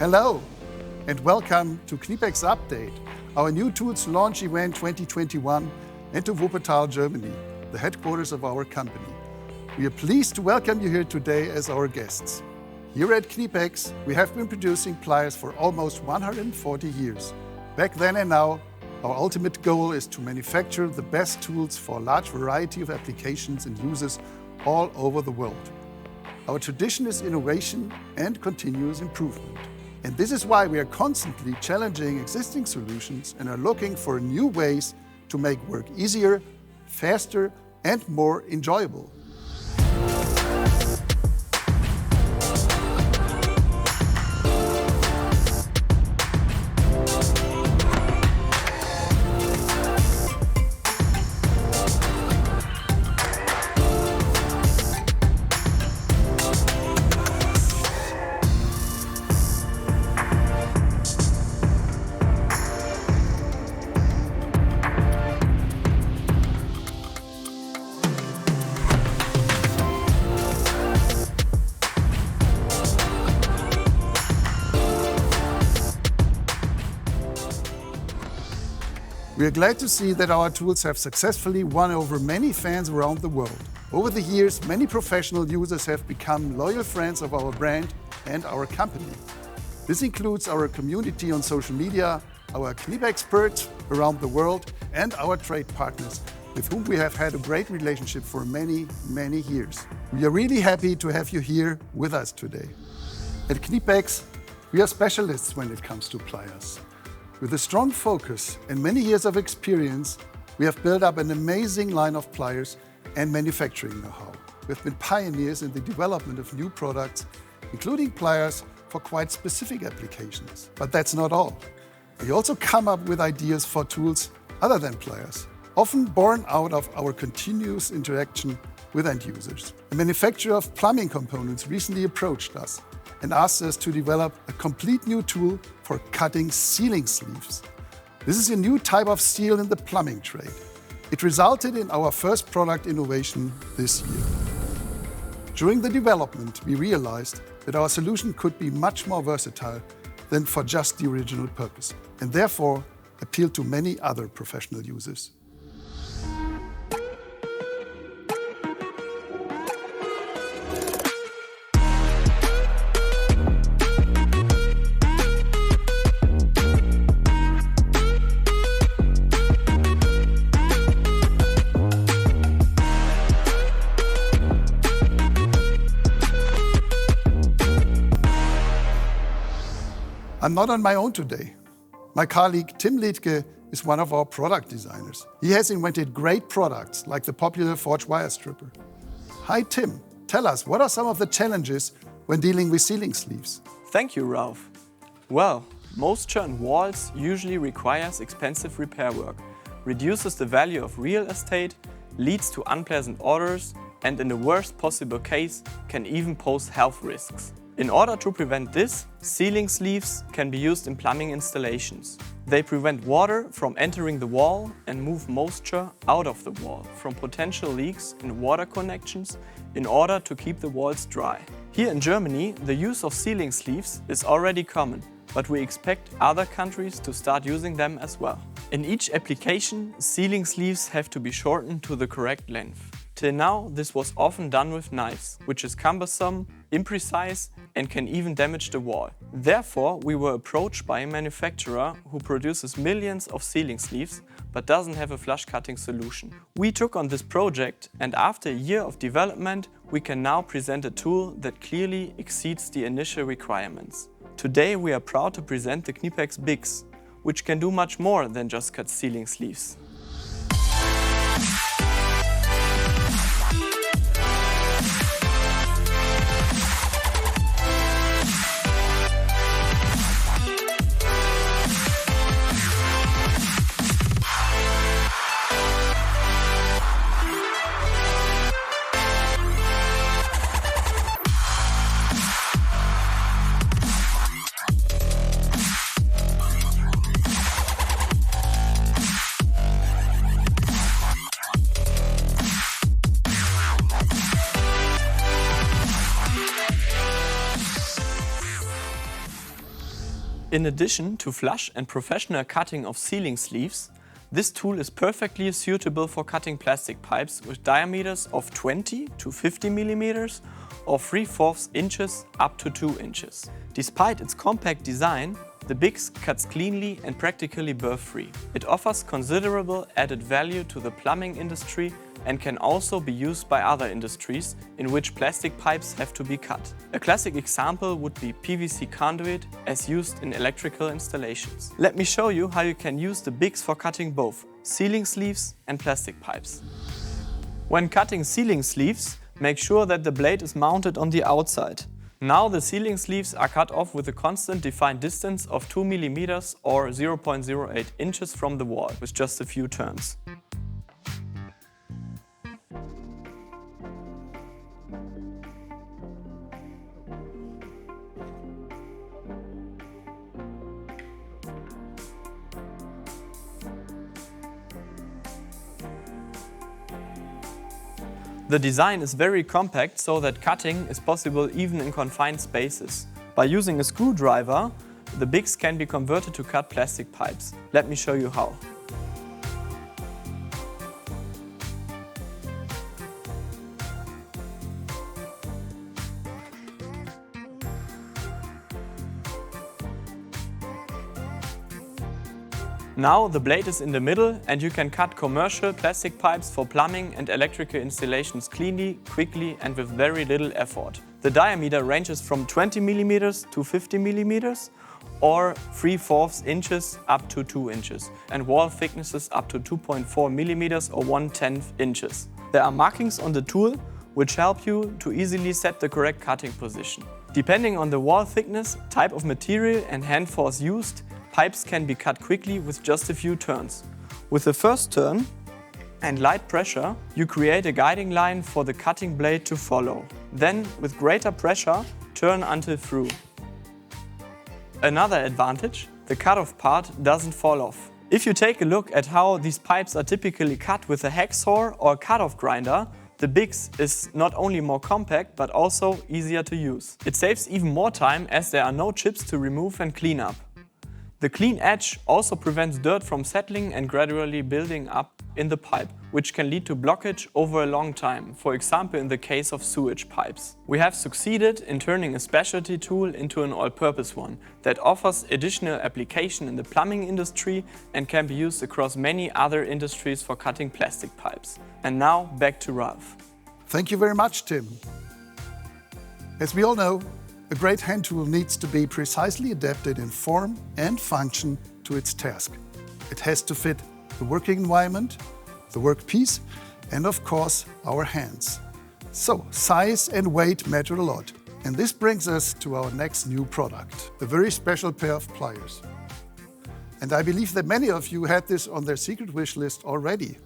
Hello, and welcome to KNIPEXupdate, our new tools launch event 2021, and to Wuppertal, Germany, the headquarters of our company. We are pleased to welcome you here today as our guests. Here at KNIPEX, we have been producing pliers for almost 140 years. Back then and now, our ultimate goal is to manufacture the best tools for a large variety of applications and users all over the world. Our tradition is innovation and continuous improvement. And this is why we are constantly challenging existing solutions and are looking for new ways to make work easier, faster, and more enjoyable. We are glad to see that our tools have successfully won over many fans around the world. Over the years, many professional users have become loyal friends of our brand and our company. This includes our community on social media, our KNIPEX experts around the world, and our trade partners, with whom we have had a great relationship for many, many years. We are really happy to have you here with us today. At KNIPEX, we are specialists when it comes to pliers. With a strong focus and many years of experience, we have built up an amazing line of pliers and manufacturing know-how. We have been pioneers in the development of new products, including pliers for quite specific applications. But that's not all. We also come up with ideas for tools other than pliers, often born out of our continuous interaction with end users. A manufacturer of plumbing components recently approached us and asked us to develop a complete new tool for cutting sealing sleeves. This is a new type of steel in the plumbing trade. It resulted in our first product innovation this year. During the development, we realized that our solution could be much more versatile than for just the original purpose, and therefore appeal to many other professional users. I'm not on my own today. My colleague Tim Liedtke is one of our product designers. He has invented great products like the popular forged wire stripper. Hi Tim, tell us, what are some of the challenges when dealing with sealing sleeves? Thank you, Ralph. Well, moisture in walls usually requires expensive repair work, reduces the value of real estate, leads to unpleasant odors, and in the worst possible case, can even pose health risks. In order to prevent this, sealing sleeves can be used in plumbing installations. They prevent water from entering the wall and move moisture out of the wall from potential leaks in water connections in order to keep the walls dry. Here in Germany, the use of sealing sleeves is already common, but we expect other countries to start using them as well. In each application, sealing sleeves have to be shortened to the correct length. Till now, this was often done with knives, which is cumbersome, imprecise, and can even damage the wall. Therefore, we were approached by a manufacturer who produces millions of sealing sleeves but doesn't have a flush cutting solution. We took on this project, and after a year of development, we can now present a tool that clearly exceeds the initial requirements. Today, we are proud to present the KNIPEX BiX, which can do much more than just cut sealing sleeves. In addition to flush and professional cutting of sealing sleeves, this tool is perfectly suitable for cutting plastic pipes with diameters of 20 to 50 millimeters or 3/4 inches up to 2 inches. Despite its compact design, the BiX cuts cleanly and practically burr-free. It offers considerable added value to the plumbing industry and can also be used by other industries in which plastic pipes have to be cut. A classic example would be PVC conduit as used in electrical installations. Let me show you how you can use the BiX for cutting both sealing sleeves and plastic pipes. When cutting sealing sleeves, make sure that the blade is mounted on the outside. Now the sealing sleeves are cut off with a constant defined distance of 2 millimeters or 0.08 inches from the wall with just a few turns. The design is very compact so that cutting is possible even in confined spaces. By using a screwdriver, the BiX can be converted to cut plastic pipes. Let me show you how. Now the blade is in the middle and you can cut commercial plastic pipes for plumbing and electrical installations cleanly, quickly and with very little effort. The diameter ranges from 20 millimeters to 50 millimeters or 3/4 inches up to 2 inches and wall thicknesses up to 2.4 millimeters or 1/10 inches. There are markings on the tool which help you to easily set the correct cutting position. Depending on the wall thickness, type of material and hand force used, pipes can be cut quickly with just a few turns. With the first turn and light pressure, you create a guiding line for the cutting blade to follow. Then, with greater pressure, turn until through. Another advantage, the cut-off part doesn't fall off. If you take a look at how these pipes are typically cut with a hacksaw or cut-off grinder, the BiX is not only more compact but also easier to use. It saves even more time as there are no chips to remove and clean up. The clean edge also prevents dirt from settling and gradually building up in the pipe, which can lead to blockage over a long time, for example in the case of sewage pipes. We have succeeded in turning a specialty tool into an all-purpose one that offers additional application in the plumbing industry and can be used across many other industries for cutting plastic pipes. And now back to Ralph. Thank you very much, Tim. As we all know, a great hand tool needs to be precisely adapted in form and function to its task. It has to fit the working environment, the workpiece, and of course, our hands. So, size and weight matter a lot. And this brings us to our next new product, a very special pair of pliers. And I believe that many of you had this on their secret wish list already.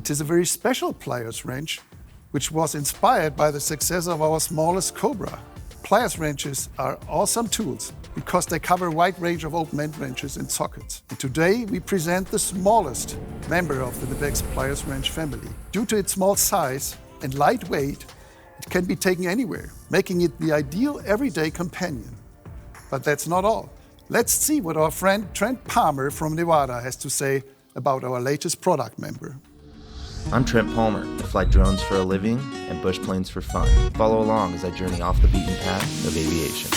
It is a very special pliers wrench, which was inspired by the success of our smallest Cobra. Pliers wrenches are awesome tools because they cover a wide range of open-end wrenches and sockets. And today we present the smallest member of the KNIPEX pliers wrench family. Due to its small size and light weight, it can be taken anywhere, making it the ideal everyday companion. But that's not all. Let's see what our friend Trent Palmer from Nevada has to say about our latest product member. I'm Trent Palmer. I fly drones for a living and bush planes for fun. Follow along as I journey off the beaten path of aviation.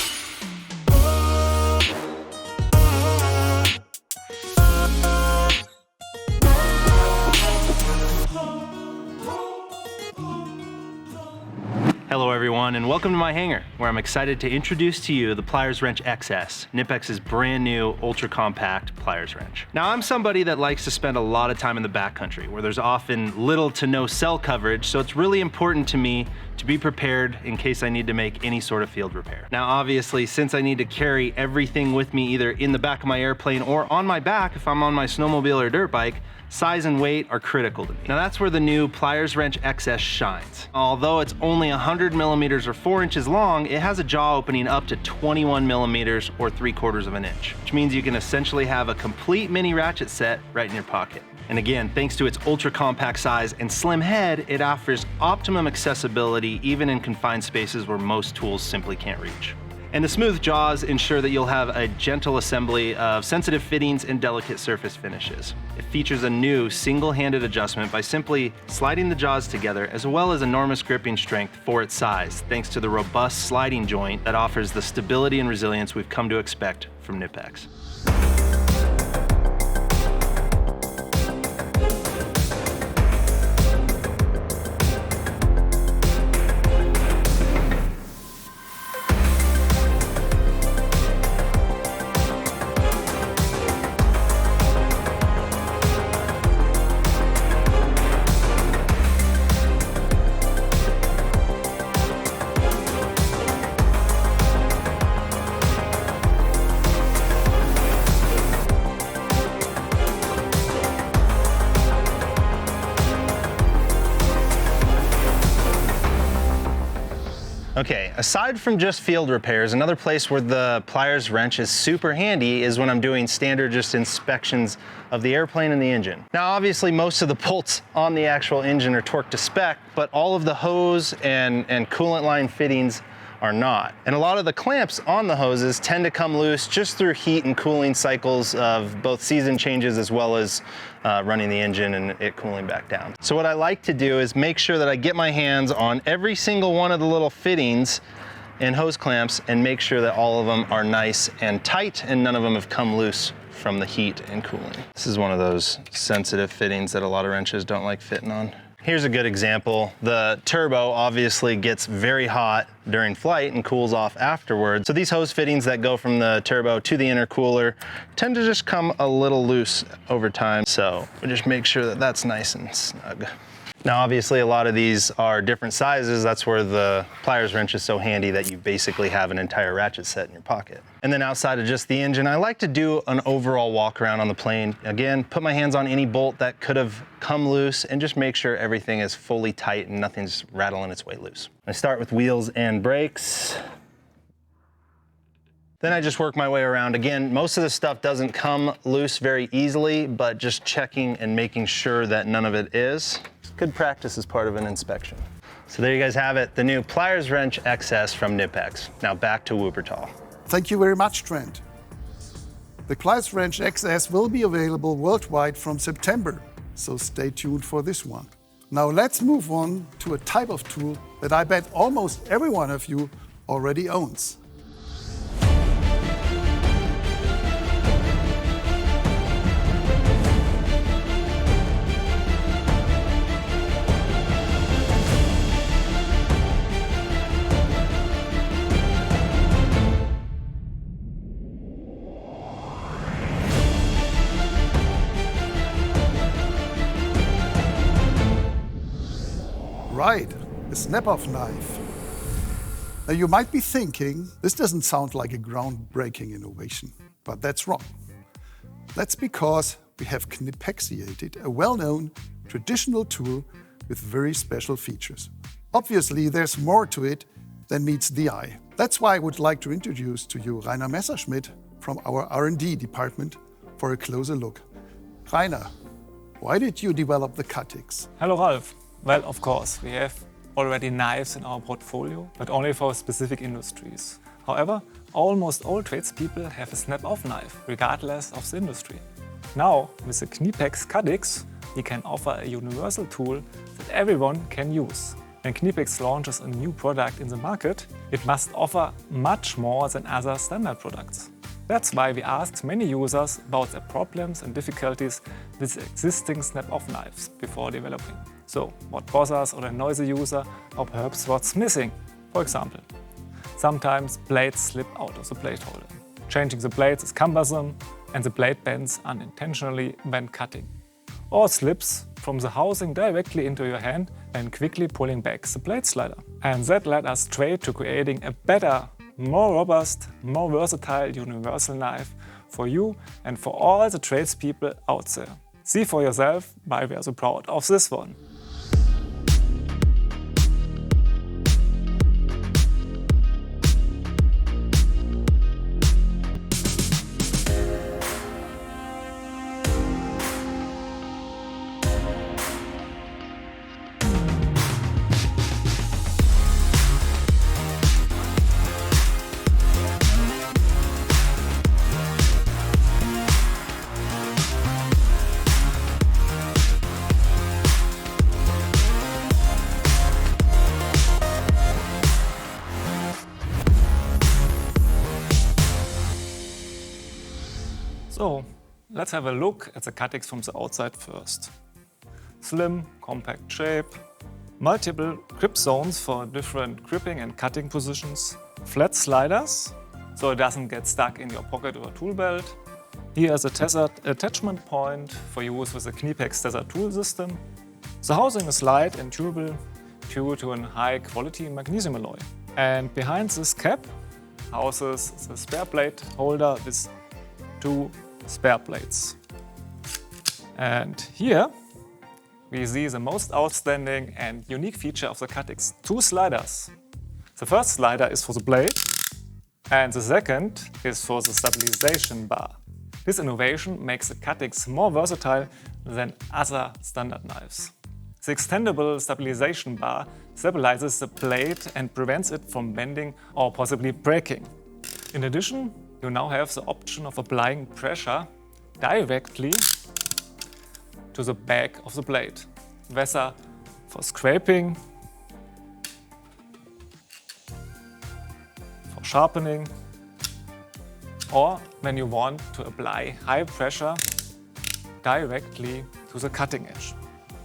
Hello everyone. everyone, and welcome to my hangar, where I'm excited to introduce to you the Pliers Wrench XS, KNIPEX's brand new ultra-compact pliers wrench. Now, I'm somebody that likes to spend a lot of time in the backcountry, where there's often little to no cell coverage, so it's really important to me to be prepared in case I need to make any sort of field repair. Now, obviously, since I need to carry everything with me either in the back of my airplane or on my back if I'm on my snowmobile or dirt bike, size and weight are critical to me. Now that's where the new Pliers Wrench XS shines. Although it's only 100 millimeters or 4 inches long, it has a jaw opening up to 21 millimeters or 3/4 of an inch, which means you can essentially have a complete mini ratchet set right in your pocket. And again, thanks to its ultra compact size and slim head, it offers optimum accessibility even in confined spaces where most tools simply can't reach. And the smooth jaws ensure that you'll have a gentle assembly of sensitive fittings and delicate surface finishes. It features a new single-handed adjustment by simply sliding the jaws together, as well as enormous gripping strength for its size, thanks to the robust sliding joint that offers the stability and resilience we've come to expect from KNIPEX. Okay, aside from just field repairs, another place where the Pliers wrench is super handy is when I'm doing standard just inspections of the airplane and the engine. Now obviously most of the bolts on the actual engine are torqued to spec, but all of the hose and coolant line fittings are not. And a lot of the clamps on the hoses tend to come loose just through heat and cooling cycles of both season changes as well as running the engine and it cooling back down. So what I like to do is make sure that I get my hands on every single one of the little fittings and hose clamps and make sure that all of them are nice and tight and none of them have come loose from the heat and cooling. This is one of those sensitive fittings that a lot of wrenches don't like fitting on. Here's a good example. The turbo obviously gets very hot during flight and cools off afterwards. So these hose fittings that go from the turbo to the intercooler tend to just come a little loose over time. So we just make sure that that's nice and snug. Now obviously a lot of these are different sizes. That's where the Pliers wrench is so handy that you basically have an entire ratchet set in your pocket. And then outside of just the engine, I like to do an overall walk around on the plane. Again, put my hands on any bolt that could have come loose and just make sure everything is fully tight and nothing's rattling its way loose. I start with wheels and brakes. Then I just work my way around. Again, most of this stuff doesn't come loose very easily, but just checking and making sure that none of it is. Good practice as part of an inspection. So there you guys have it, the new Pliers Wrench XS from KNIPEX. Now back to Wuppertal. Thank you very much, Trent. The Pliers Wrench XS will be available worldwide from September, so stay tuned for this one. Now let's move on to a type of tool that I bet almost every one of you already owns. Right, a snap-off knife. Now you might be thinking, this doesn't sound like a groundbreaking innovation, but that's wrong. That's because we have KNIPEXiated a well-known traditional tool with very special features. Obviously, there's more to it than meets the eye. That's why I would like to introduce to you Rainer Messerschmidt from our R&D department for a closer look. Rainer, why did you develop the CutiX? Hello, Ralf. Well, of course, we have already knives in our portfolio, but only for specific industries. However, almost all tradespeople have a snap-off knife, regardless of the industry. Now, with the KNIPEX CutiX, we can offer a universal tool that everyone can use. When KNIPEX launches a new product in the market, it must offer much more than other standard products. That's why we asked many users about their problems and difficulties with existing snap-off knives before developing. So, what bothers or annoys the user, or perhaps what's missing? For example, sometimes blades slip out of the blade holder. Changing the blades is cumbersome and the blade bends unintentionally when cutting, or slips from the housing directly into your hand when quickly pulling back the blade slider. And that led us straight to creating a better, more robust, more versatile universal knife for you and for all the tradespeople out there. See for yourself why we are so proud of this one. So, let's have a look at the CutiX from the outside first. Slim, compact shape, multiple grip zones for different gripping and cutting positions, flat sliders, so it doesn't get stuck in your pocket or tool belt. Here is a tethered attachment point for use with the KNIPEX tethered tool system. The housing is light and durable due to a high-quality magnesium alloy. And behind this cap houses the spare blade holder with 2 spare blades. And here we see the most outstanding and unique feature of the CutiX, 2 sliders. The first slider is for the blade and the second is for the stabilization bar. This innovation makes the CutiX more versatile than other standard knives. The extendable stabilization bar stabilizes the blade and prevents it from bending or possibly breaking. In addition, you now have the option of applying pressure directly to the back of the blade, whether for scraping, for sharpening, or when you want to apply high pressure directly to the cutting edge.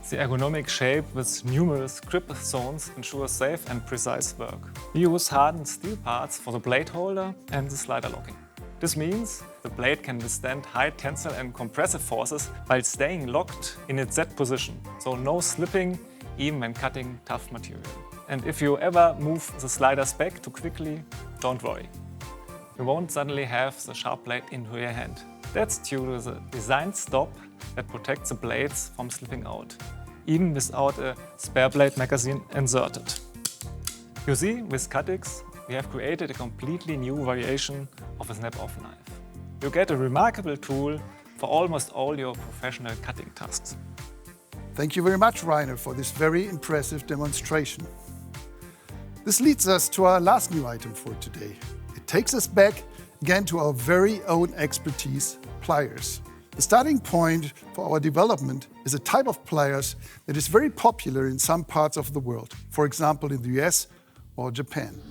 The ergonomic shape with numerous grip zones ensures safe and precise work. We use hardened steel parts for the blade holder and the slider locking. This means the blade can withstand high tensile and compressive forces while staying locked in its Z position, so no slipping even when cutting tough material. And if you ever move the sliders back too quickly, don't worry. You won't suddenly have the sharp blade into your hand. That's due to the design stop that protects the blades from slipping out, even without a spare blade magazine inserted. You see, with CutiX, we have created a completely new variation of a snap-off knife. You get a remarkable tool for almost all your professional cutting tasks. Thank you very much, Rainer, for this very impressive demonstration. This leads us to our last new item for today. It takes us back again to our very own expertise, pliers. The starting point for our development is a type of pliers that is very popular in some parts of the world, for example in the US or Japan.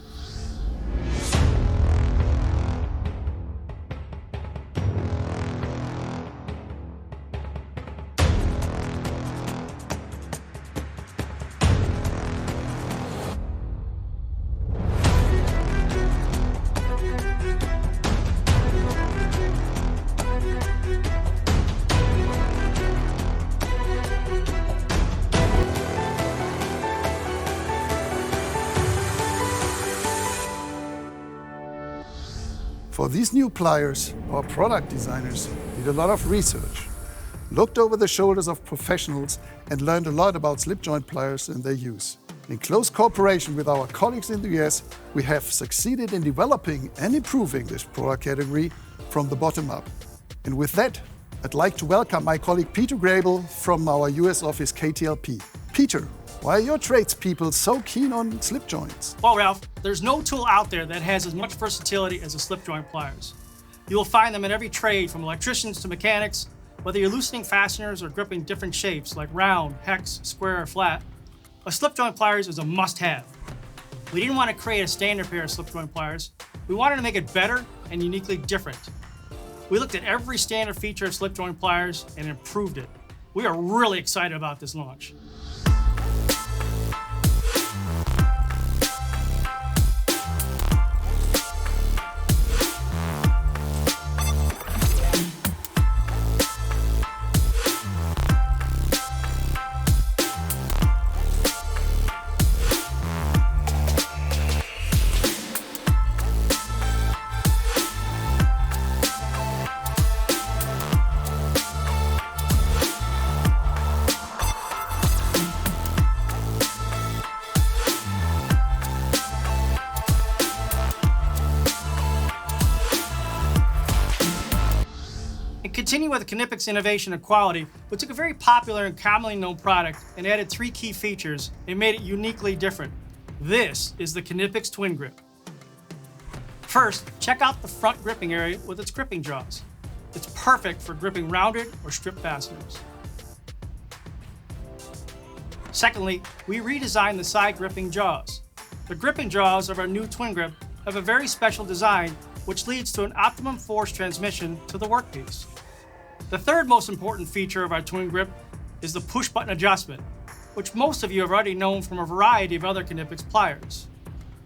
For these new pliers, our product designers did a lot of research, looked over the shoulders of professionals and learned a lot about slip joint pliers and their use. In close cooperation with our colleagues in the US, we have succeeded in developing and improving this product category from the bottom up. And with that, I'd like to welcome my colleague Peter Grable from our US office KTLP. Peter, why are your tradespeople so keen on slip joints? Well, Ralph, there's no tool out there that has as much versatility as the slip joint pliers. You will find them in every trade, from electricians to mechanics. Whether you're loosening fasteners or gripping different shapes like round, hex, square, or flat, a slip joint pliers is a must-have. We didn't want to create a standard pair of slip joint pliers. We wanted to make it better and uniquely different. We looked at every standard feature of slip joint pliers and improved it. We are really excited about this launch. continue with the KNIPEX innovation and quality, we took a very popular and commonly known product and added 3 key features and made it uniquely different. This is the KNIPEX TwinGrip. First, check out the front gripping area with its gripping jaws. It's perfect for gripping rounded or strip fasteners. Secondly, we redesigned the side gripping jaws. The gripping jaws of our new TwinGrip have a very special design, which leads to an optimum force transmission to the workpiece. The third most important feature of our TwinGrip is the push button adjustment, which most of you have already known from a variety of other KNIPEX pliers.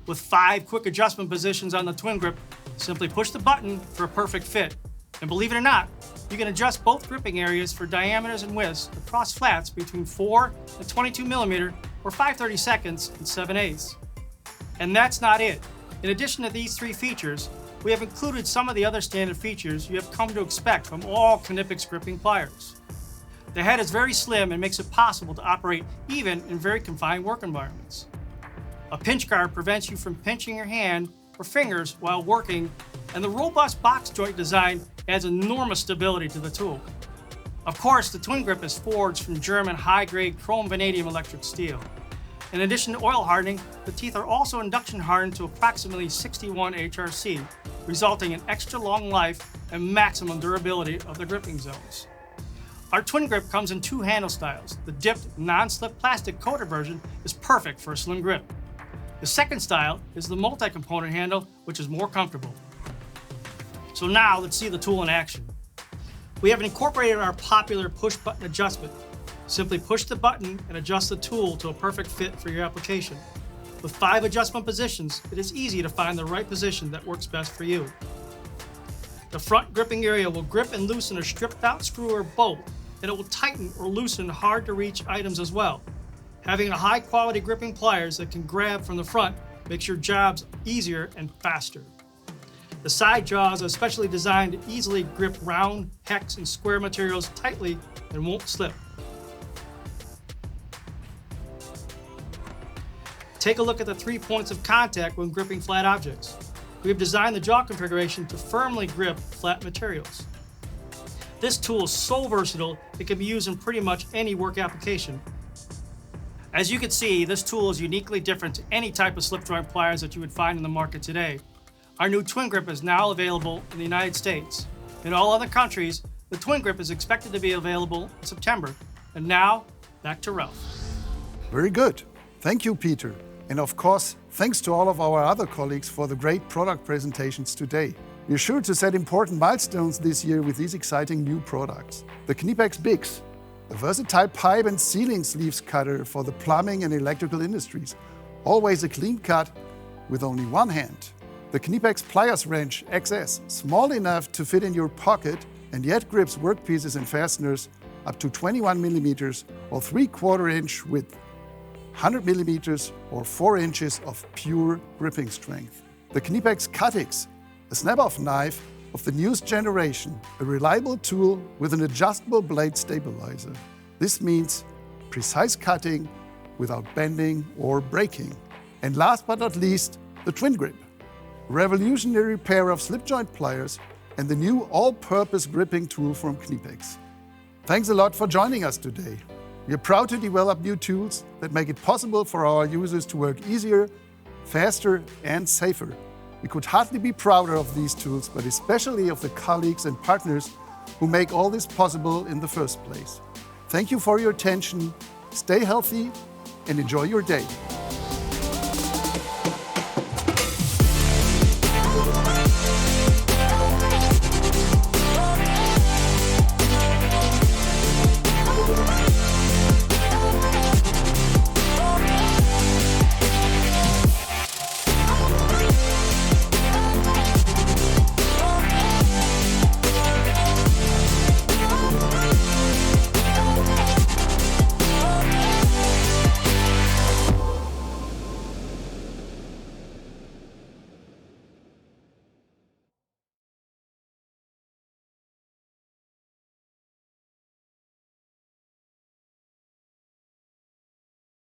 With 5 quick adjustment positions on the TwinGrip, simply push the button for a perfect fit. And believe it or not, you can adjust both gripping areas for diameters and widths across flats between 4 and 22 millimeter or 5/32 and 7/8. And that's not it. In addition to these 3 features, we have included some of the other standard features you have come to expect from all KNIPEX gripping pliers. The head is very slim and makes it possible to operate even in very confined work environments. A pinch guard prevents you from pinching your hand or fingers while working, and the robust box joint design adds enormous stability to the tool. Of course, the TwinGrip is forged from German high-grade chrome vanadium electric steel. In addition to oil hardening, the teeth are also induction hardened to approximately 61 HRC, resulting in extra long life and maximum durability of the gripping zones. Our TwinGrip comes in 2 handle styles. The dipped, non-slip plastic coated version is perfect for a slim grip. The second style is the multi-component handle, which is more comfortable. So now let's see the tool in action. We have incorporated our popular push button adjustment. Simply push the button and adjust the tool to a perfect fit for your application. With 5 adjustment positions, it is easy to find the right position that works best for you. The front gripping area will grip and loosen a stripped out screw or bolt, and it will tighten or loosen hard to reach items as well. Having a high quality gripping pliers that can grab from the front makes your jobs easier and faster. The side jaws are specially designed to easily grip round, hex, and square materials tightly and won't slip. Take a look at the 3 points of contact when gripping flat objects. We have designed the jaw configuration to firmly grip flat materials. This tool is so versatile, it can be used in pretty much any work application. As you can see, this tool is uniquely different to any type of slip joint pliers that you would find in the market today. Our new TwinGrip is now available in the United States. In all other countries, the TwinGrip is expected to be available in September. And now, back to Ralph. Very good. Thank you, Peter. And of course, thanks to all of our other colleagues for the great product presentations today. We're sure to set important milestones this year with these exciting new products. The KNIPEX BiX, a versatile pipe and sealing sleeves cutter for the plumbing and electrical industries. Always a clean cut with only 1 hand. The KNIPEX Pliers Wrench XS, small enough to fit in your pocket and yet grips workpieces and fasteners up to 21 millimeters or 3/4 inch width, 100 millimeters or 4 inches of pure gripping strength. The KNIPEX CutiX, a snap-off knife of the newest generation, a reliable tool with an adjustable blade stabilizer. This means precise cutting without bending or breaking. And last but not least, the TwinGrip, a revolutionary pair of slip joint pliers and the new all-purpose gripping tool from KNIPEX. Thanks a lot for joining us today. We are proud to develop new tools that make it possible for our users to work easier, faster, and safer. We could hardly be prouder of these tools, but especially of the colleagues and partners who make all this possible in the first place. Thank you for your attention, stay healthy, and enjoy your day.